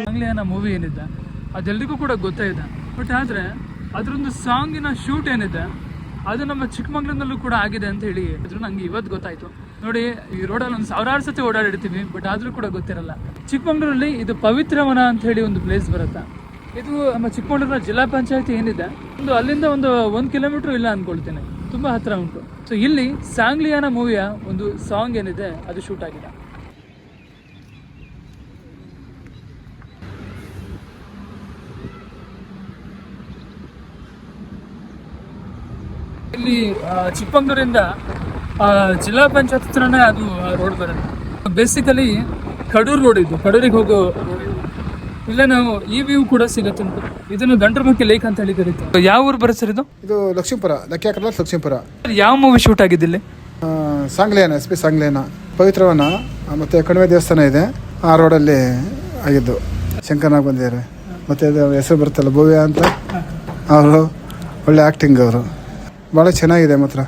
Sangliana movie ಏನಿದೆ ಅದೆಲ್ಲರಿಗೂ ಕೂಡ ಗೊತ್ತಾಯಿದೆ. But ಆದರೆ ಅದರೊಂದು ಸಾಂಗಿನ ಶೂಟ್ ಏನಿದೆ ಅದು ನಮ್ಮ ಚಿಕ್ಕಮಂಗ್ಳೂರಿನಲ್ಲೂ ಕೂಡ ಆಗಿದೆ ಅಂತ ಹೇಳಿ ಅದ್ರ ನಂಗೆ ಇವತ್ತು ಗೊತ್ತಾಯಿತು. ನೋಡಿ, ಈ ರೋಡಲ್ಲಿ ಒಂದು 1000 ಸತಿ ಓಡಾಡಿರ್ತೀವಿ, ಬಟ್ ಆದರೂ ಕೂಡ ಗೊತ್ತಿರಲ್ಲ. ಚಿಕ್ಕಮಂಗ್ಳೂರಲ್ಲಿ ಇದು ಪವಿತ್ರವನ ಅಂತ ಹೇಳಿ ಒಂದು ಪ್ಲೇಸ್ ಬರುತ್ತೆ. ಇದು ನಮ್ಮ ಚಿಕ್ಕಮಂಗ್ಳೂರಿನ ಜಿಲ್ಲಾ ಪಂಚಾಯತಿ ಏನಿದೆ ಅಲ್ಲಿಂದ ಒಂದು 1 ಕಿಲೋಮೀಟರ್ ಇಲ್ಲ ಅಂದ್ಕೊಳ್ತೇನೆ, ತುಂಬ ಹತ್ತಿರ ಉಂಟು. ಸೊ ಇಲ್ಲಿ ಸಾಂಗ್ಲಿಯಾನ ಮೂವಿಯ ಒಂದು ಸಾಂಗ್ ಏನಿದೆ ಅದು ಶೂಟ್ ಆಗಿದೆ. ಇಲ್ಲಿ ಚಿಕ್ಕಮಂಗ್ಳೂರಿಂದ ಜಿಲ್ಲಾ ಪಂಚಾಯತ್ ಹತ್ರನೇ ಅದು ರೋಡ್ ಬರುತ್ತೆ. ಬೇಸಿಕಲಿ ಕಡೂರು ರೋಡ್ ಇದು, ಕಡೂರಿಗೆ ಹೋಗೋ ರೋಡ್. ಇಲ್ಲೇ ನಾವು ಈ ವ್ಯೂ ಕೂಡ ಸಿಗುತ್ತೆ. ಇದನ್ನು ಗಂಡ್ರಮಕ್ಕಿ ಲೇಕ್ ಅಂತ ಹೇಳಿ ಕರೀತಾರೆ. ಯಾವ ಊರು ಬರುತ್ತೆ ಸರ್ ಇದು? ಇದು ಲಕ್ಷ್ಮೀಪುರ, ಲಕ್ಷ್ಮೀಪುರ. ಲಕ್ಷ್ಮೀಪುರ. ಯಾವ ಮೂವಿ ಶೂಟ್ ಆಗಿದ್ದು ಇಲ್ಲಿ? ಸಾಂಗ್ಲಿಯಾನ, SP ಸಾಂಗ್ಲಿಯಾನ, ಪವಿತ್ರವನ ಮತ್ತು ಕಣಿವೆ ದೇವಸ್ಥಾನ ಇದೆ, ಆ ರೋಡಲ್ಲಿ ಆಗಿದ್ದು. ಶಂಕರ್ನಾಗ್ ಬಂದಿದ್ದಾರೆ. ಮತ್ತು ಅದು ಹೆಸರು ಬರುತ್ತಲ್ಲ ಭವ್ಯ ಅಂತ, ಅವರು ಒಳ್ಳೆ ಆ್ಯಕ್ಟಿಂಗ್. ಅವರು ಭಾಳ ಚೆನ್ನಾಗಿದೆ ಮಾತ್ರ.